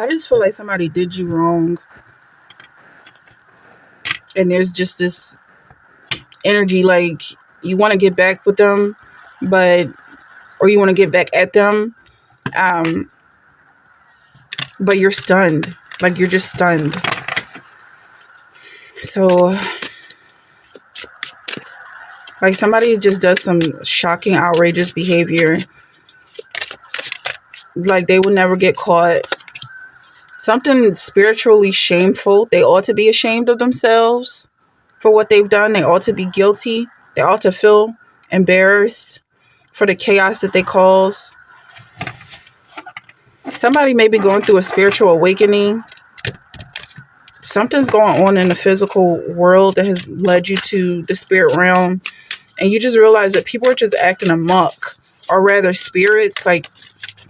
I just feel like somebody did you wrong, and there's just this energy like you want to get back with them, but or you want to get back at them, um, but you're stunned. Like you're just stunned. So, like somebody just does some shocking, outrageous behavior. Like they would never get caught. Something spiritually shameful. They ought to be ashamed of themselves for what they've done. They ought to be guilty. They ought to feel embarrassed for the chaos that they cause. Somebody may be going through a spiritual awakening. Something's going on in the physical world that has led you to the spirit realm. And you just realize that people are just acting amok. Or rather, spirits. Like,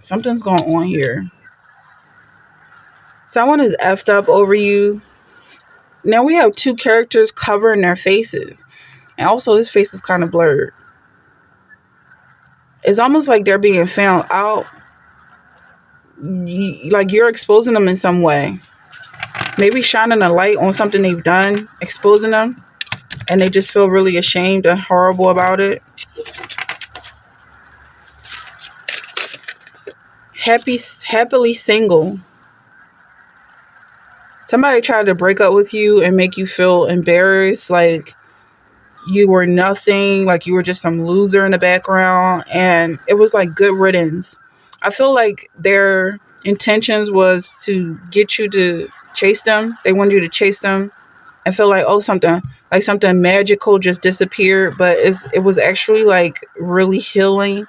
something's going on here. Someone is effed up over you. Now we have two characters covering their faces. And also his face is kind of blurred. It's almost like they're being found out. Like you're exposing them in some way. Maybe shining a light on something they've done, exposing them, and they just feel really ashamed and horrible about it. Happily single. Somebody tried to break up with you and make you feel embarrassed, like you were nothing, like you were just some loser in the background, and it was like good riddance. I feel like their intentions was to get you to chase them. They wanted you to chase them and feel like, oh, something magical just disappeared. But it was actually like really healing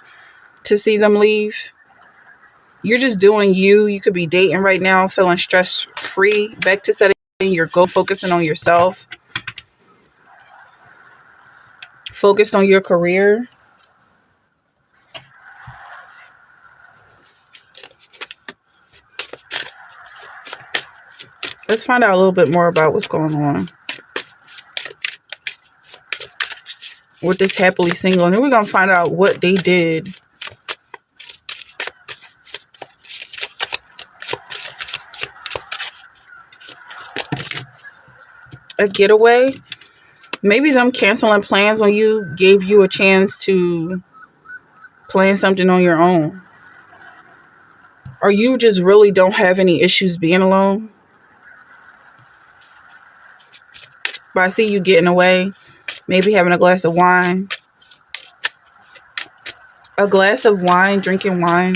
to see them leave. You're just doing you. You could be dating right now, feeling stress free, back to setting your goal, focusing on yourself, focused on your career. Let's find out a little bit more about what's going on with this happily single. And then we're going to find out what they did. A getaway. Maybe them canceling plans on you gave you a chance to plan something on your own. Or you just really don't have any issues being alone. But I see you getting away. Maybe having a glass of wine. A glass of wine, drinking wine.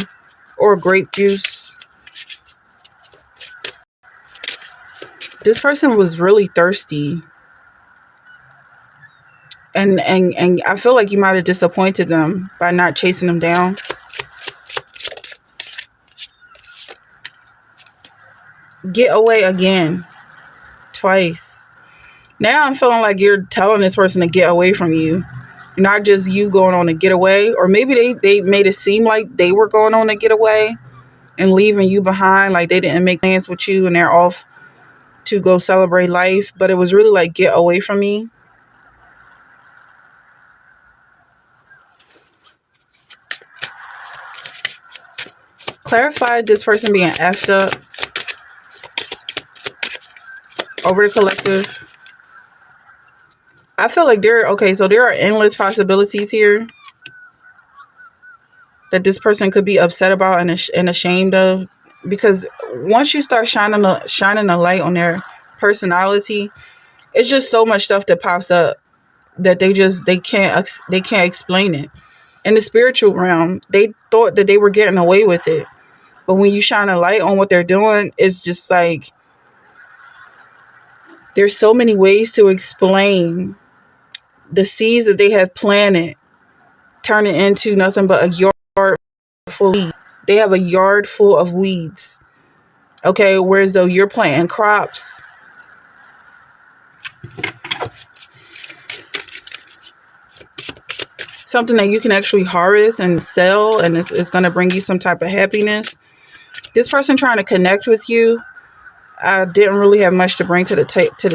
Or grape juice. This person was really thirsty. And I feel like you might have disappointed them by not chasing them down. Get away again. Twice. Now I'm feeling like you're telling this person to get away from you. Not just you going on a getaway. Or maybe they made it seem like they were going on a getaway and leaving you behind. Like they didn't make plans with you and they're off to go celebrate life. But it was really like, get away from me. Clarified this person being effed up over the collective. I feel like there are endless possibilities here that this person could be upset about and ashamed of, because once you start shining a light on their personality, it's just so much stuff that pops up that they can't explain it. In the spiritual realm, they thought that they were getting away with it, but when you shine a light on what they're doing, it's just like there's so many ways to explain the seeds that they have planted turning into nothing but a yard full of weeds. They have a yard full of weeds. Okay, whereas though you're planting crops. Something that you can actually harvest and sell, and it's going to bring you some type of happiness. This person trying to connect with you didn't really have much to bring to the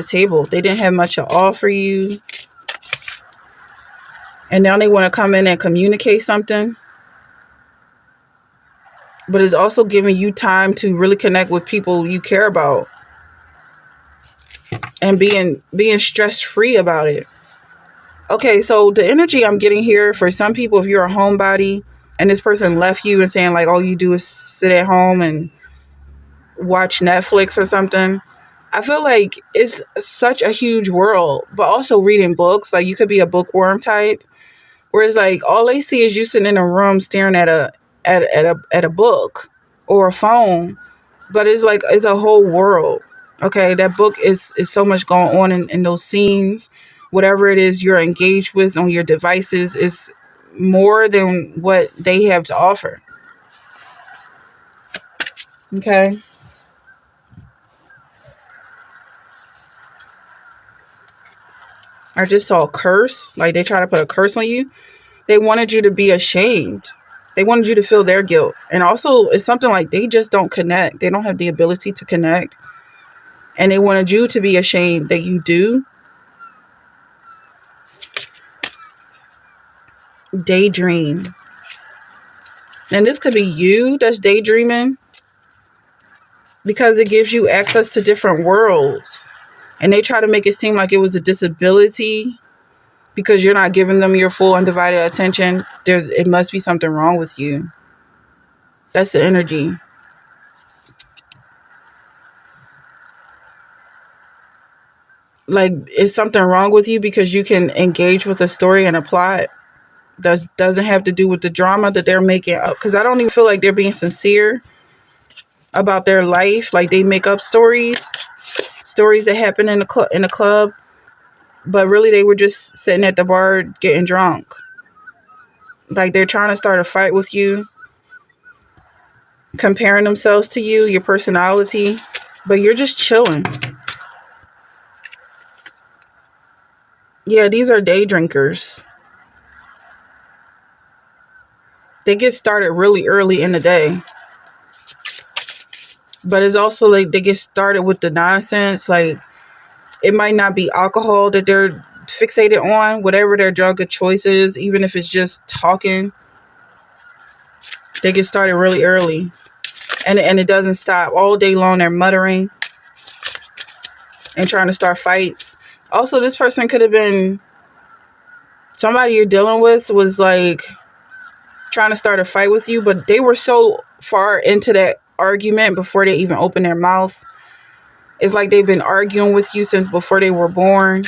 table. They didn't have much to offer you. And now they want to come in and communicate something. but it's also giving you time to really connect with people you care about and being stress free about it. Okay, so the energy I'm getting here for some people, if you're a homebody and this person left you and saying like all you do is sit at home and watch Netflix or something, I feel like it's such a huge world, but also reading books, like you could be a bookworm type, where it's like all they see is you sitting in a room staring at a book or a phone, but it's like it's a whole world. Okay, that book is so much going on in those scenes. Whatever it is you're engaged with on your devices is more than what they have to offer. Okay. I just saw a curse. Like they try to put a curse on you. They wanted you to be ashamed. They wanted you to feel their guilt. And also, it's something like they just don't connect. They don't have the ability to connect. And they wanted you to be ashamed that you do. Daydream. And this could be you that's daydreaming because it gives you access to different worlds. And they try to make it seem like it was a disability because you're not giving them your full undivided attention. It must be something wrong with you. That's the energy. Like, is something wrong with you because you can engage with a story and a plot that doesn't have to do with the drama that they're making up? Because I don't even feel like they're being sincere about their life. Like they make up stories that happen in the club, but really they were just sitting at the bar getting drunk. Like they're trying to start a fight with you, comparing themselves to you, your personality, but you're just chilling. Yeah, these are day drinkers. They get started really early in the day. But it's also like they get started with the nonsense. Like it might not be alcohol that they're fixated on, whatever their drug of choice is, even if it's just talking. They get started really early. And it doesn't stop. All day long they're muttering and trying to start fights. Also, this person could have been somebody you're dealing with was like trying to start a fight with you, but they were so far into that argument before they even opened their mouth. It's like they've been arguing with you since before they were born.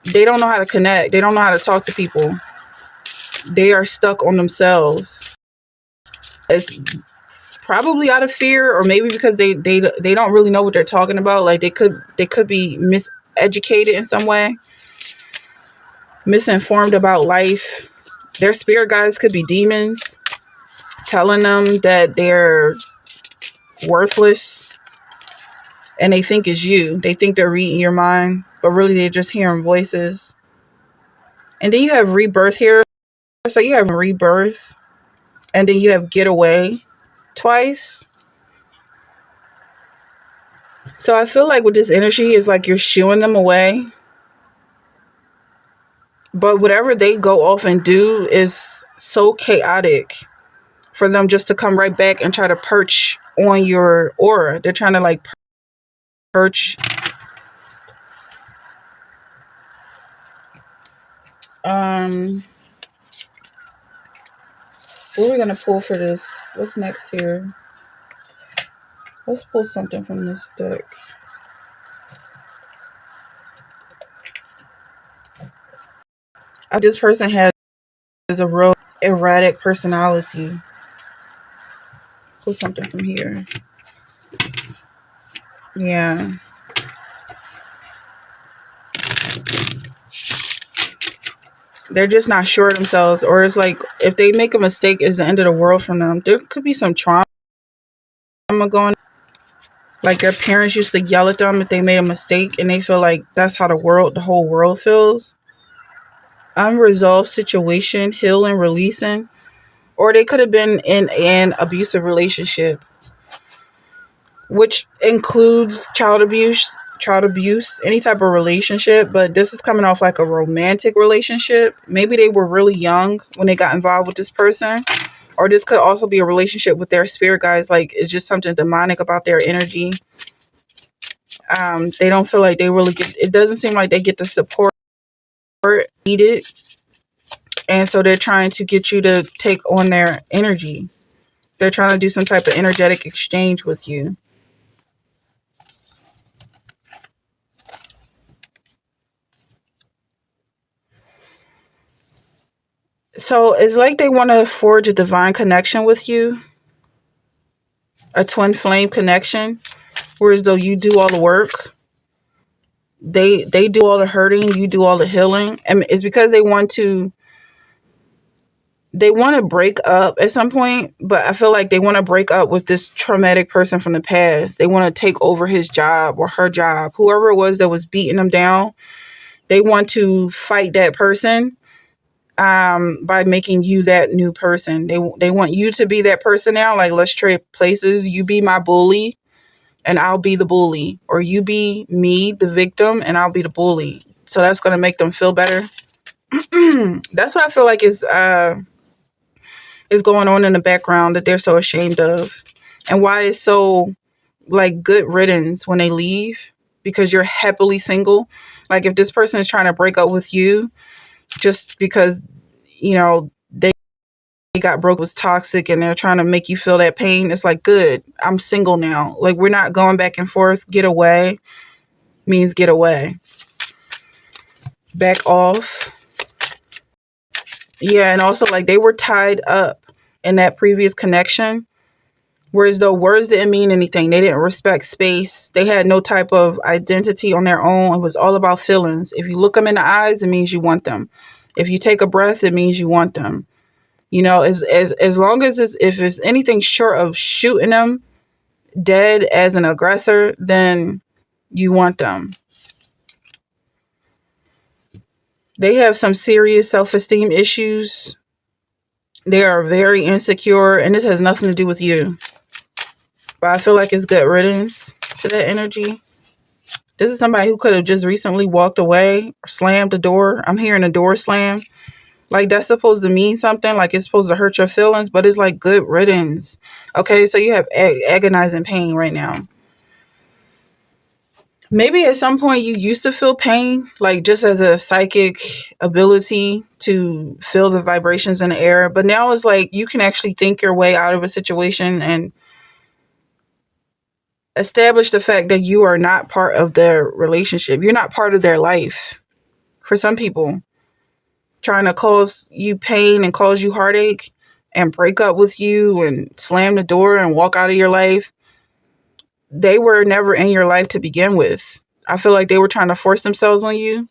They don't know how to connect. They don't know how to talk to people. They are stuck on themselves. It's probably out of fear, or maybe because they don't really know what they're talking about. Like they could be miseducated in some way, misinformed about life. Their spirit guides could be demons telling them that they're worthless, and they think it's you. They think they're reading your mind, but really they're just hearing voices. And then you have rebirth here. So you have rebirth, and then you have getaway twice. So I feel like with this energy is like you're shooing them away. But whatever they go off and do is so chaotic for them just to come right back and try to perch on your aura. They're trying to like perch. What are we gonna pull for this? What's next here? Let's pull something from this deck. This person has a real erratic personality. Pull something from here. Yeah. They're just not sure of themselves, or it's like if they make a mistake, it's the end of the world from them. There could be some trauma going. Like their parents used to yell at them if they made a mistake, and they feel like that's how the whole world feels. Unresolved situation, healing, releasing, or they could have been in an abusive relationship, which includes child abuse, any type of relationship. But this is coming off like a romantic relationship. Maybe they were really young when they got involved with this person, Or this could also be a relationship with their spirit guides. Like it's just something demonic about their energy. They don't feel like they really get, it doesn't seem like they get the support needed. And so they're trying to get you to take on their energy. They're trying to do some type of energetic exchange with you. So it's like they want to forge a divine connection with you, a twin flame connection, whereas though you do all the work. They do all the hurting, you do all the healing. And it's because they want to break up at some point, but I feel like they want to break up with this traumatic person from the past. They want to take over his job or her job, whoever it was that was beating them down. They want to fight that person by making you that new person. They want you to be that person now. Like, let's trade places. You be my bully and I'll be the bully, or you be me, the victim, and I'll be the bully. So that's going to make them feel better. That's what I feel like is going on in the background that they're so ashamed of, and why it's so like good riddance when they leave, because you're happily single. Like if this person is trying to break up with you just because they got broke, was toxic, and they're trying to make you feel that pain, it's like, good, I'm single now. Like we're not going back and forth. Get away means get away. Back off. Yeah, and also like they were tied up in that previous connection, whereas though words didn't mean anything. They didn't respect space. They had no type of identity on their own. It was all about feelings. If you look them in the eyes, it means you want them. If you take a breath, it means you want them. As long as if it's anything short of shooting them dead as an aggressor, then you want them. They have some serious self-esteem issues. They are very insecure, and this has nothing to do with you. But I feel like it's good riddance to that energy. This is somebody who could have just recently walked away or slammed the door. I'm hearing a door slam. Like that's supposed to mean something. Like it's supposed to hurt your feelings, but it's like good riddance. Okay, so you have agonizing pain right now. Maybe at some point you used to feel pain, like just as a psychic ability to feel the vibrations in the air. But now it's like you can actually think your way out of a situation and establish the fact that you are not part of their relationship. You're not part of their life. For some people, trying to cause you pain and cause you heartache and break up with you and slam the door and walk out of your life, they were never in your life to begin with. I feel like they were trying to force themselves on you.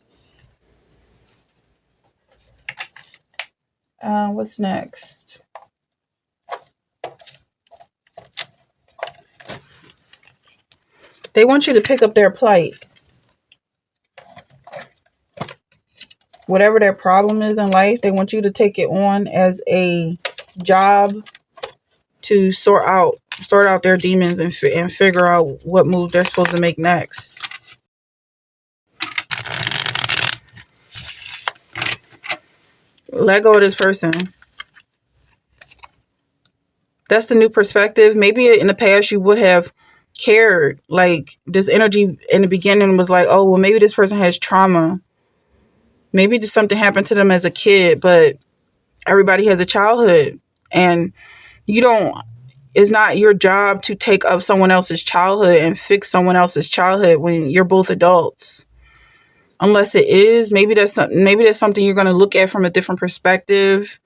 What's next? They want you to pick up their plight. Whatever their problem is in life, they want you to take it on as a job to sort out their demons and figure out what move they're supposed to make next. Let go of this person. That's the new perspective. Maybe in the past you would have cared. Like this energy in the beginning was like, oh, well, maybe this person has trauma. Maybe just something happened to them as a kid, but everybody has a childhood, and it's not your job to take up someone else's childhood and fix someone else's childhood when you're both adults. Unless it is, maybe that's something you're going to look at from a different perspective.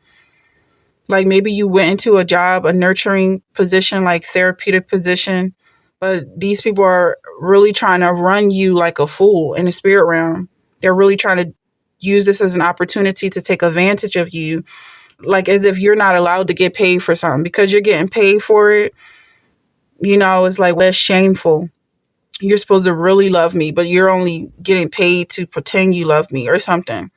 Like maybe you went into a job, a nurturing position, like therapeutic position, but these people are really trying to run you like a fool in the spirit realm. They're really trying to use this as an opportunity to take advantage of you, like as if you're not allowed to get paid for something because you're getting paid for it. It's like, well, that's shameful. You're supposed to really love me, but you're only getting paid to pretend you love me or something.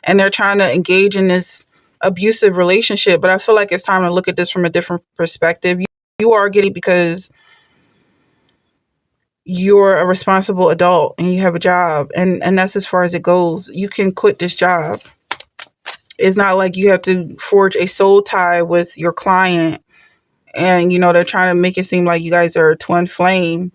And they're trying to engage in this abusive relationship. But I feel like it's time to look at this from a different perspective. You are getting because you're a responsible adult and you have a job. And that's as far as it goes. You can quit this job. It's not like you have to forge a soul tie with your client and, they're trying to make it seem like you guys are a twin flame.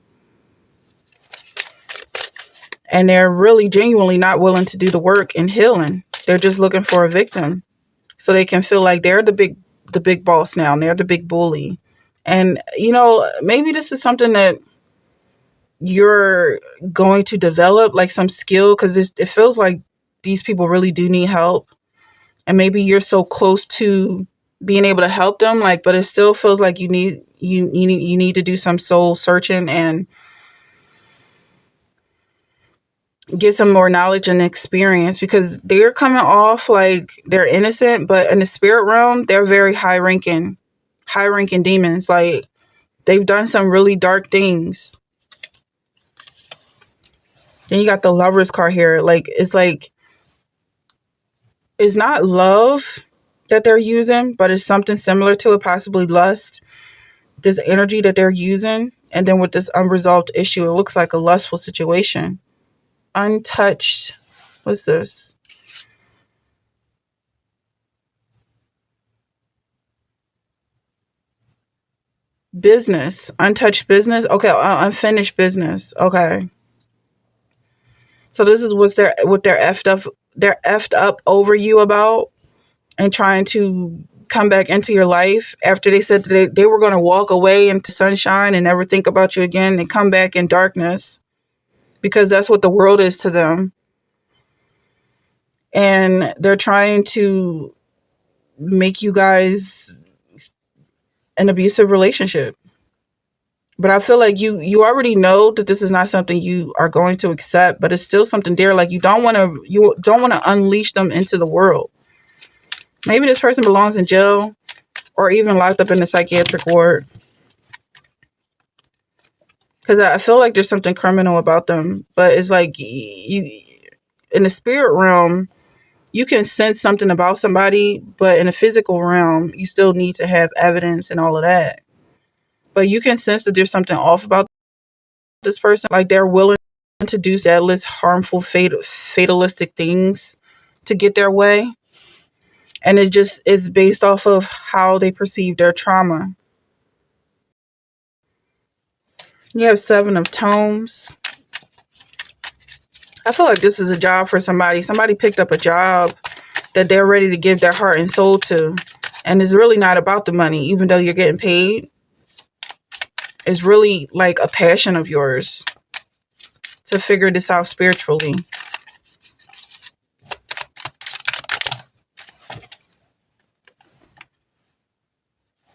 And they're really genuinely not willing to do the work in healing. They're just looking for a victim so they can feel like they're the big boss now, and they're the big bully. And, maybe this is something that you're going to develop, like some skill, because it feels like these people really do need help. And maybe you're so close to being able to help them, like, but it still feels like you need to do some soul searching and get some more knowledge and experience, because they're coming off like they're innocent, but in the spirit realm, they're very high ranking demons. Like, they've done some really dark things. Then you got the Lovers card here. Like, it's not love that they're using, but it's something similar to it, possibly lust. This energy that they're using, and then with this unresolved issue, it looks like a lustful situation. Untouched. What's this? Business. Untouched business. Okay, unfinished business. Okay. So this is what they're effed up over you about, and trying to come back into your life after they said that they were going to walk away into sunshine and never think about you again, and come back in darkness, because that's what the world is to them. And they're trying to make you guys an abusive relationship. But I feel like you already know that this is not something you are going to accept, but it's still something there. Like, you don't want to unleash them into the world. Maybe this person belongs in jail or even locked up in the psychiatric ward, because I feel like there's something criminal about them. But it's like, you in the spirit realm, you can sense something about somebody, but in the physical realm, you still need to have evidence and all of that. But you can sense that there's something off about this person. Like, they're willing to do sadless, harmful, fatalistic things to get their way. And it just is based off of how they perceive their trauma. You have 7 of Tomes. I feel like this is a job for somebody. Somebody picked up a job that they're ready to give their heart and soul to. And it's really not about the money, even though you're getting paid. It's really like a passion of yours to figure this out spiritually.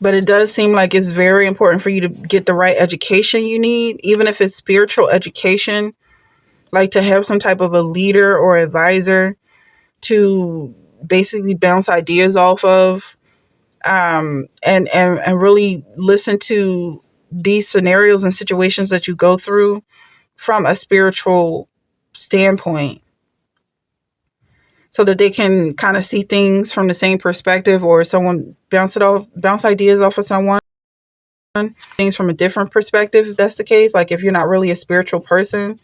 But it does seem like it's very important for you to get the right education you need, even if it's spiritual education, like to have some type of a leader or advisor to basically bounce ideas off of, and really listen to these scenarios and situations that you go through from a spiritual standpoint, so that they can kind of see things from the same perspective, or someone bounce ideas off of someone, things from a different perspective, if that's the case. Like, if you're not really a spiritual person.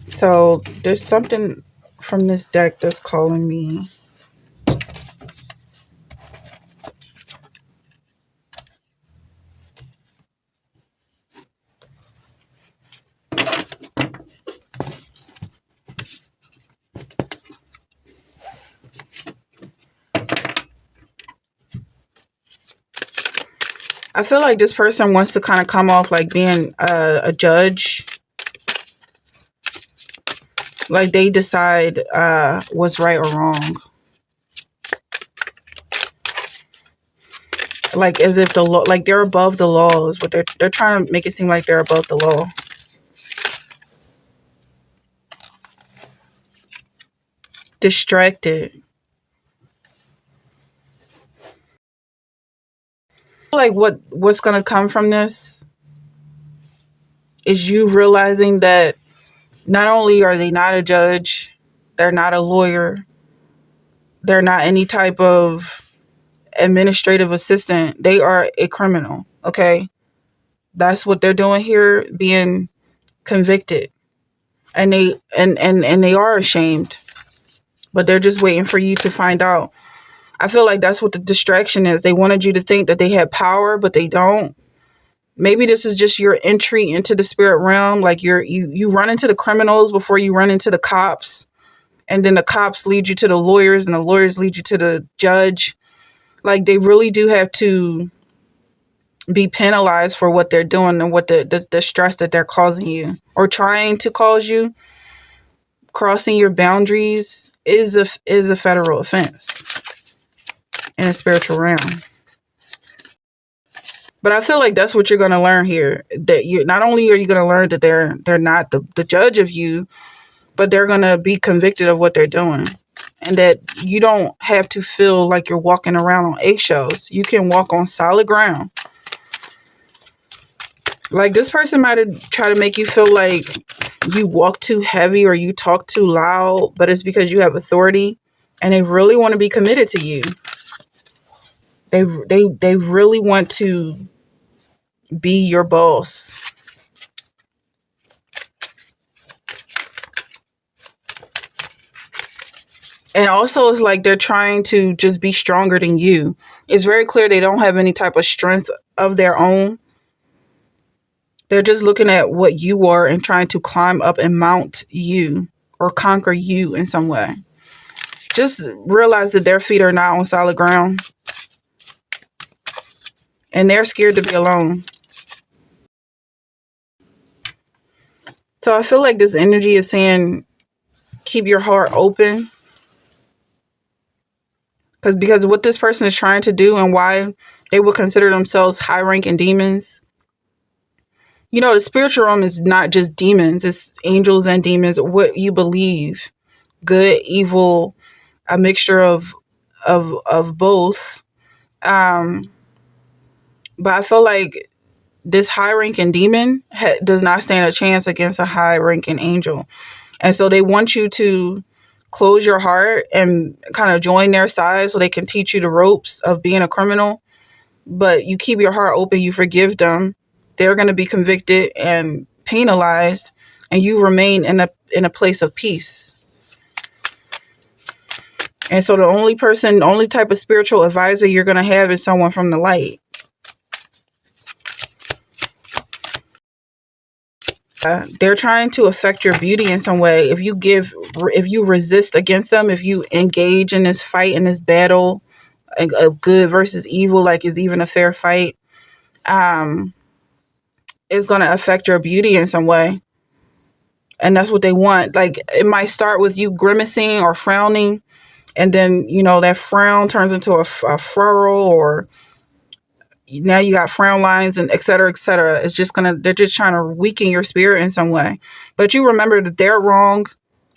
So there's something from this deck that's calling me. I feel like this person wants to kind of come off like being a judge. Like, they decide what's right or wrong. Like, as if the law, like they're above the law, is what they're trying to make it seem like they're above the law. Distracted. Like, what's gonna come from this is you realizing that not only are they not a judge, they're not a lawyer, they're not any type of administrative assistant, they are a criminal. Okay, that's what they're doing here, being convicted. and they are ashamed, but they're just waiting for you to find out. I feel like that's what the distraction is. They wanted you to think that they had power, but they don't. Maybe this is just your entry into the spirit realm. Like you run into the criminals before you run into the cops, and then the cops lead you to the lawyers, and the lawyers lead you to the judge. Like, they really do have to be penalized for what they're doing and what the stress that they're causing you or trying to cause you. Crossing your boundaries is a federal offense in a spiritual realm. But I feel like that's what you're going to learn here. That you not only are you going to learn that they're not the judge of you, but they're going to be convicted of what they're doing. And that you don't have to feel like you're walking around on eggshells. You can walk on solid ground. Like, this person might have tried to make you feel like you walk too heavy or you talk too loud, but it's because you have authority and they really want to be committed to you. They really want to be your boss. And also, it's like they're trying to just be stronger than you. It's very clear they don't have any type of strength of their own. They're just looking at what you are and trying to climb up and mount you or conquer you in some way. Just realize that their feet are not on solid ground. And they're scared to be alone. So I feel like this energy is saying, keep your heart open. Because what this person is trying to do and why they will consider themselves high-ranking demons. You know, the spiritual realm is not just demons. It's angels and demons. What you believe. Good, evil, a mixture of both. But I feel like this high-ranking demon does not stand a chance against a high-ranking angel. And so they want you to close your heart and kind of join their side so they can teach you the ropes of being a criminal. But you keep your heart open, you forgive them. They're going to be convicted and penalized, and you remain in a place of peace. And so the only type of spiritual advisor you're going to have is someone from the light. They're trying to affect your beauty in some way. If you resist against them, if you engage in this fight, in this battle of good versus evil, like it's even a fair fight, it's going to affect your beauty in some way. And that's what they want. Like, it might start with you grimacing or frowning, and then, that frown turns into a furrow, or now you got frown lines and et cetera, et cetera. They're just trying to weaken your spirit in some way. But you remember that they're wrong,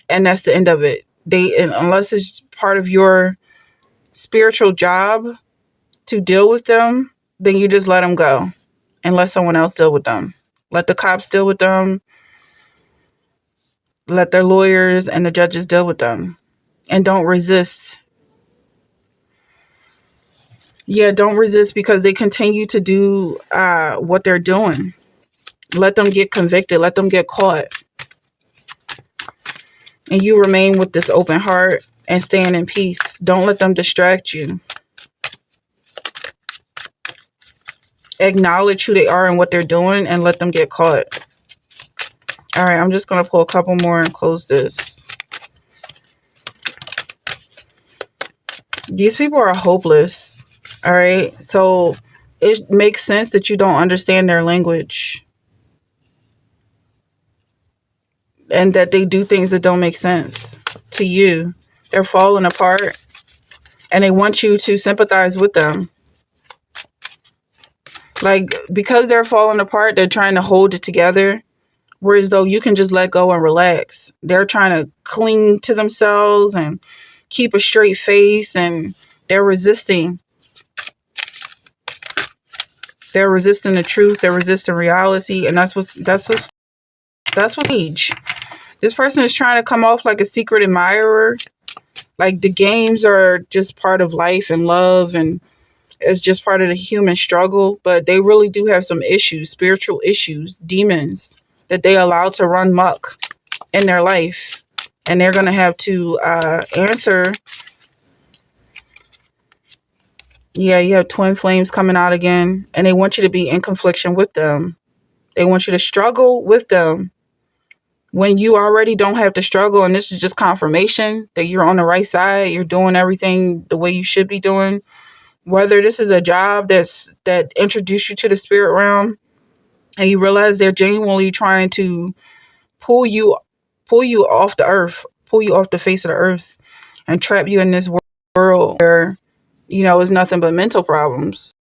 and that's the end of it. Unless it's part of your spiritual job to deal with them, then you just let them go and let someone else deal with them. Let the cops deal with them. Let their lawyers and the judges deal with them. And don't resist. Yeah, don't resist, because they continue to do what they're doing. Let them get convicted. Let them get caught. And you remain with this open heart and stand in peace. Don't let them distract you. Acknowledge who they are and what they're doing, and let them get caught. All right, I'm just going to pull a couple more and close this. These people are hopeless. All right, so it makes sense that you don't understand their language and that they do things that don't make sense to you. They're falling apart, and they want you to sympathize with them. Like, because they're falling apart, they're trying to hold it together, whereas though you can just let go and relax. They're trying to cling to themselves and keep a straight face, and they're resisting. They're resisting the truth. They're resisting reality, and that's what age. This person is trying to come off like a secret admirer. Like, the games are just part of life and love, and it's just part of the human struggle. But they really do have some issues, spiritual issues, demons that they allow to run muck. in their life, and they're going to have to answer. Yeah, you have twin flames coming out again, and they want you to be in confliction with them. They want you to struggle with them when you already don't have to struggle, and this is just confirmation that you're on the right side. You're doing everything the way you should be doing. Whether this is a job that introduced you to the spirit realm, and you realize they're genuinely trying to pull you off the earth, pull you off the face of the earth, and trap you in this world where it's nothing but mental problems.